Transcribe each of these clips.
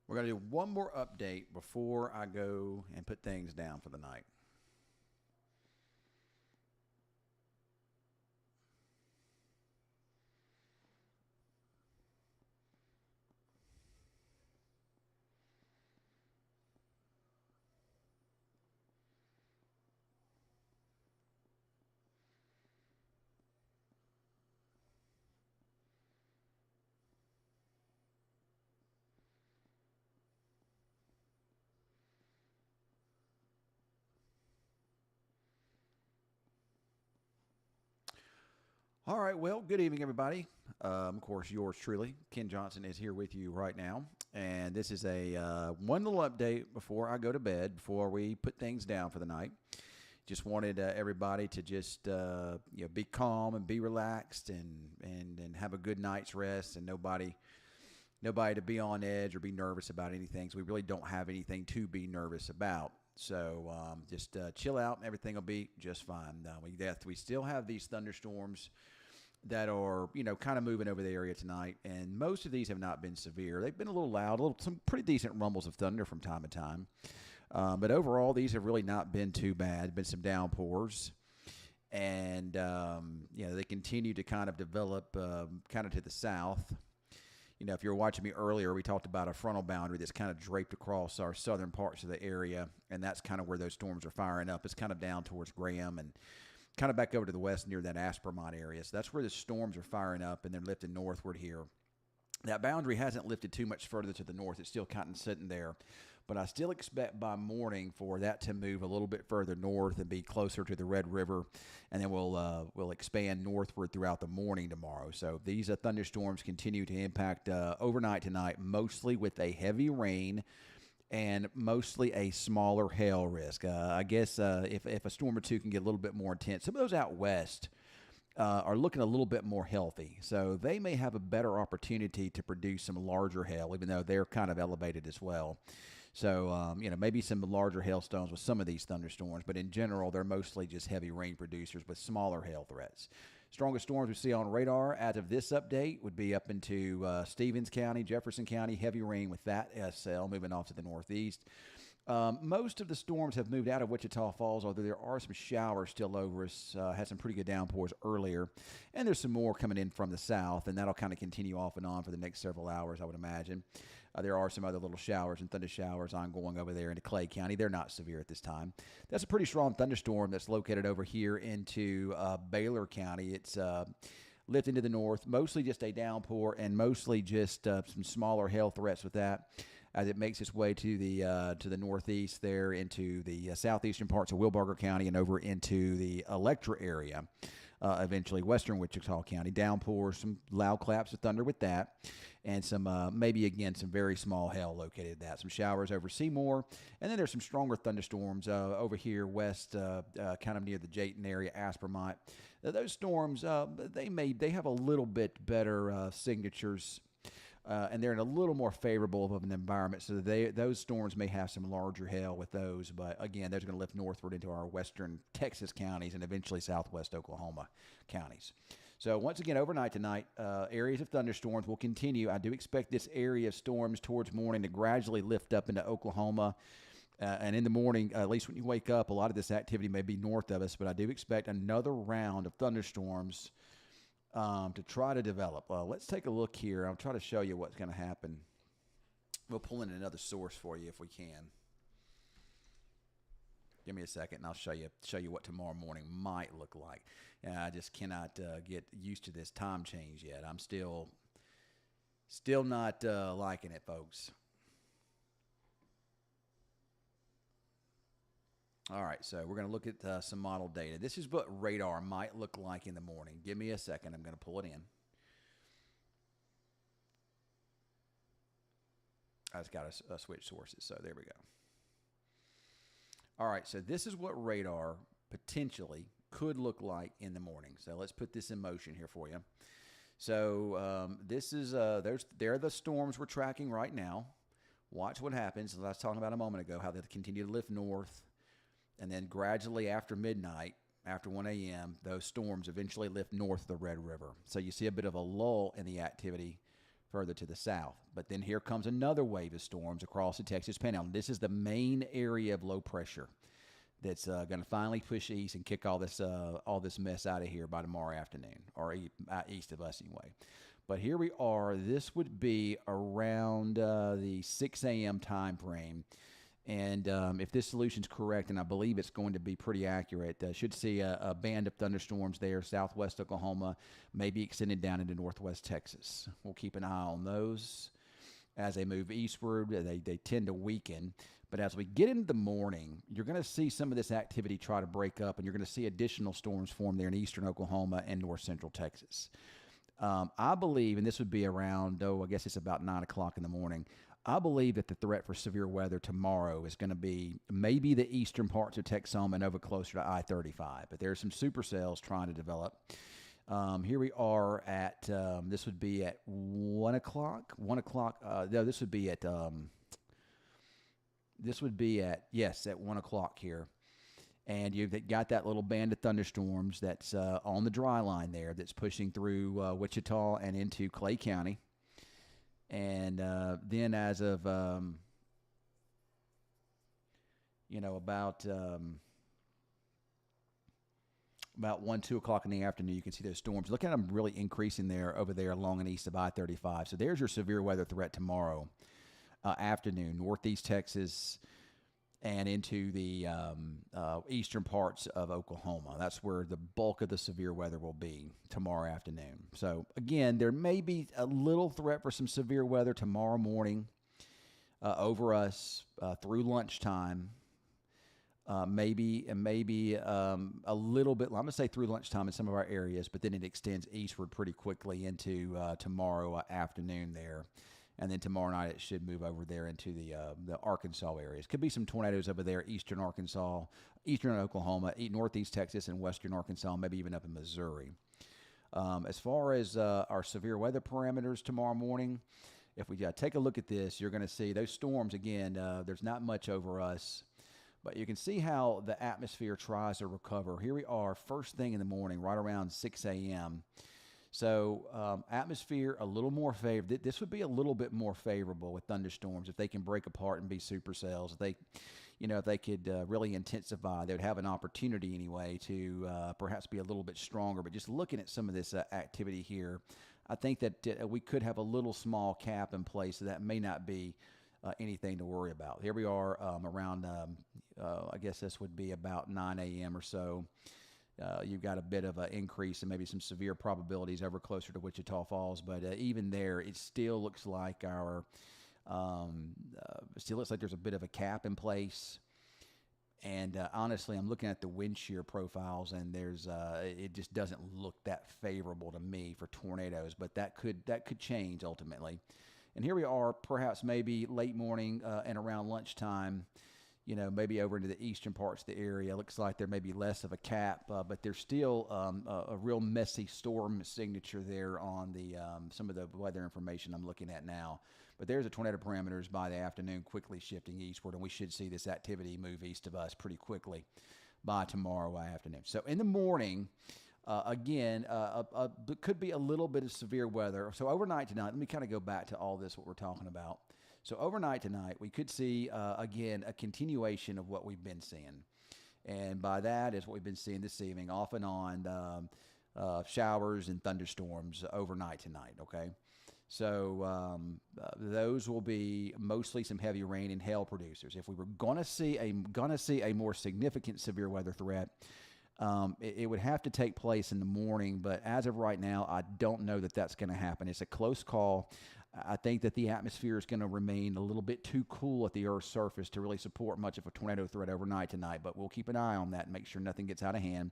We're going to do one more update before I go and put things down for the night. All right, well, good evening, everybody. Of course, yours truly, Ken Johnson, is here with you right now. And this is a one little update before I go to bed, before we put things down for the night. Just wanted everybody to just be calm and be relaxed and have a good night's rest, and nobody to be on edge or be nervous about anything. So we really don't have anything to be nervous about. So just chill out, and everything will be just fine. We still have these thunderstorms that are, kind of moving over the area tonight, and most of these have not been severe. They've been a little loud, some pretty decent rumbles of thunder from time to time. But overall, these have really not been too bad. Been some downpours, and they continue to kind of develop kind of to the south. If you were watching me earlier, we talked about a frontal boundary that's kind of draped across our southern parts of the area, and that's kind of where those storms are firing up. It's kind of down towards Graham and kind of back over to the west near that Aspermont area. So that's where the storms are firing up, and they're lifting northward here. That boundary hasn't lifted too much further to the north. It's still kind of sitting there. But I still expect by morning for that to move a little bit further north and be closer to the Red River. And then we'll expand northward throughout the morning tomorrow. So these thunderstorms continue to impact overnight tonight, mostly with a heavy rain and mostly a smaller hail risk. I guess if a storm or two can get a little bit more intense, some of those out west are looking a little bit more healthy. So they may have a better opportunity to produce some larger hail, even though they're kind of elevated as well. So, maybe some larger hailstones with some of these thunderstorms, but in general, they're mostly just heavy rain producers with smaller hail threats. Strongest storms we see on radar as of this update would be up into Stevens County, Jefferson County, heavy rain with that SL moving off to the northeast. Most of the storms have moved out of Wichita Falls, although there are some showers still over us. Had some pretty good downpours earlier, and there's some more coming in from the south, and that'll kind of continue off and on for the next several hours, I would imagine. There are some other little showers and thunder showers ongoing over there into Clay County. They're not severe at this time. That's a pretty strong thunderstorm that's located over here into Baylor County. It's lifting to the north, mostly just a downpour and mostly just some smaller hail threats with that as it makes its way to the northeast there into the southeastern parts of Wilbarger County and over into the Electra area, eventually western Wichita County. Downpours, some loud claps of thunder with that, and some maybe, again, some very small hail located at that. Some showers over Seymour, and then there's some stronger thunderstorms over here west, kind of near the Jayton area, Aspermont. Those storms, they have a little bit better signatures, and they're in a little more favorable of an environment, so those storms may have some larger hail with those. But again, those are going to lift northward into our western Texas counties and eventually southwest Oklahoma counties. So once again, overnight tonight, areas of thunderstorms will continue. I do expect this area of storms towards morning to gradually lift up into Oklahoma. And in the morning, at least when you wake up, a lot of this activity may be north of us, but I do expect another round of thunderstorms to try to develop. Let's take a look here. I'll try to show you what's going to happen. We'll pull in another source for you if we can. Give me a second, and I'll show you what tomorrow morning might look like. I just cannot get used to this time change yet. I'm still not liking it, folks. All right, so we're going to look at some model data. This is what radar might look like in the morning. Give me a second. I'm going to pull it in. I just got to switch sources, so there we go. All right, so this is what radar potentially could look like in the morning. So let's put this in motion here for you. So this is there are the storms we're tracking right now. Watch what happens. As I was talking about a moment ago, how they continue to lift north. And then gradually after midnight, after 1 a.m., those storms eventually lift north of the Red River. So you see a bit of a lull in the activity further to the south. But then here comes another wave of storms across the Texas Panhandle. This is the main area of low pressure that's going to finally push east and kick all this mess out of here by tomorrow afternoon, or east of us anyway. But here we are. This would be around the 6 a.m. time frame. And if this solution's correct, and I believe it's going to be pretty accurate, should see a band of thunderstorms there, southwest Oklahoma, maybe extended down into northwest Texas. We'll keep an eye on those as they move eastward. They tend to weaken. But as we get into the morning, you're going to see some of this activity try to break up, and you're going to see additional storms form there in eastern Oklahoma and north central Texas. I believe, and this would be around, I guess it's about 9 o'clock in the morning, I believe that the threat for severe weather tomorrow is going to be maybe the eastern parts of Texoma and over closer to I-35. But there's some supercells trying to develop. Here we are at, this would be at 1 o'clock. 1 o'clock. No, this would be at, at 1 o'clock here. And you've got that little band of thunderstorms that's on the dry line there that's pushing through Wichita and into Clay County. And then as of, about 1, 2 o'clock in the afternoon, you can see those storms. Look at them really increasing there over there along and east of I-35. So there's your severe weather threat tomorrow afternoon, northeast Texas and into the eastern parts of Oklahoma. That's where the bulk of the severe weather will be tomorrow afternoon. So, again, there may be a little threat for some severe weather tomorrow morning over us through lunchtime. Maybe a little bit, I'm going to say through lunchtime in some of our areas, but then it extends eastward pretty quickly into tomorrow afternoon there. And then tomorrow night it should move over there into the Arkansas areas. Could be some tornadoes over there, eastern Arkansas, eastern Oklahoma, northeast Texas, and western Arkansas, maybe even up in Missouri. As far as our severe weather parameters tomorrow morning, if we take a look at this, you're going to see those storms, again, there's not much over us. But you can see how the atmosphere tries to recover. Here we are, first thing in the morning, right around 6 a.m., So atmosphere a little more favorable. This would be a little bit more favorable with thunderstorms if they can break apart and be supercells. If they could really intensify, they would have an opportunity anyway to perhaps be a little bit stronger. But just looking at some of this activity here, I think that we could have a little small cap in place, so that may not be anything to worry about. Here we are around, I guess this would be about 9 a.m. or so. You've got a bit of an increase and maybe some severe probabilities over closer to Wichita Falls, but even there, it still looks like there's a bit of a cap in place. And honestly, I'm looking at the wind shear profiles, and it just doesn't look that favorable to me for tornadoes. But that could change ultimately. And here we are, perhaps maybe late morning and around lunchtime. Maybe over into the eastern parts of the area. Looks like there may be less of a cap, but there's still a real messy storm signature there on some of the weather information I'm looking at now. But there's the tornado parameters by the afternoon quickly shifting eastward, and we should see this activity move east of us pretty quickly by tomorrow afternoon. So in the morning, again, could be a little bit of severe weather. So overnight tonight, let me kind of go back to all this, what we're talking about. So overnight tonight, we could see, again, a continuation of what we've been seeing. And by that is what we've been seeing this evening, off and on, showers and thunderstorms overnight tonight, okay? So those will be mostly some heavy rain and hail producers. If we were going to see a more significant severe weather threat, it would have to take place in the morning. But as of right now, I don't know that that's going to happen. It's a close call. I think that the atmosphere is going to remain a little bit too cool at the Earth's surface to really support much of a tornado threat overnight tonight, but we'll keep an eye on that and make sure nothing gets out of hand.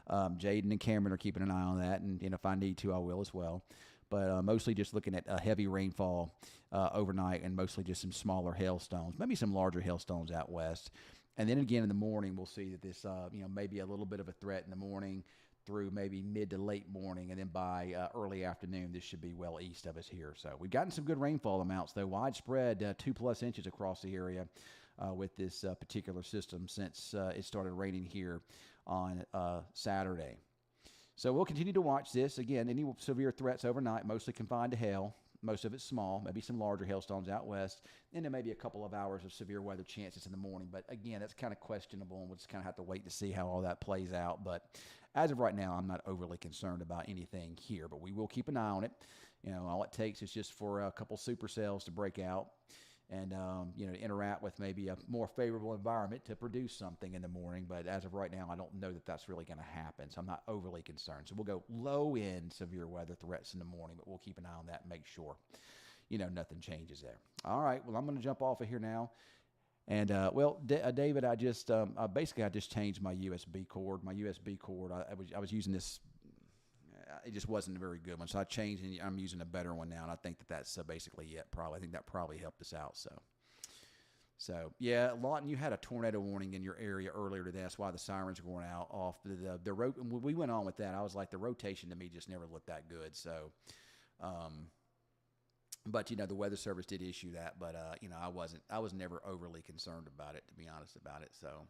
Jaden and Cameron are keeping an eye on that, and if I need to, I will as well. But mostly just looking at heavy rainfall overnight, and mostly just some smaller hailstones, maybe some larger hailstones out west. And then again in the morning, we'll see that this, maybe a little bit of a threat in the morning through maybe mid to late morning, and then by early afternoon, this should be well east of us here. So we've gotten some good rainfall amounts, though, widespread 2+ inches across the area with this particular system since it started raining here on Saturday. So we'll continue to watch this. Again, any severe threats overnight, mostly confined to hail. Most of it's small, maybe some larger hailstones out west, and then maybe a couple of hours of severe weather chances in the morning. But again, that's kind of questionable, and we'll just kind of have to wait to see how all that plays out. But as of right now, I'm not overly concerned about anything here, but we will keep an eye on it. All it takes is just for a couple supercells to break out and to interact with maybe a more favorable environment to produce something in the morning. But as of right now, I don't know that that's really going to happen, so I'm not overly concerned. So we'll go low end severe weather threats in the morning, but we'll keep an eye on that and make sure nothing changes there. All right, well, I'm going to jump off of here now. And David, I just changed my USB cord. My USB cord, I was using this. It just wasn't a very good one, so I changed, and I'm using a better one now. And I think that's basically it. I think that probably helped us out. So yeah, Lawton, you had a tornado warning in your area earlier today. That's why the sirens were going out off the road. We went on with that. I was like, the rotation to me just never looked that good. So, but the Weather Service did issue that, but I was never overly concerned about it, to be honest about it. So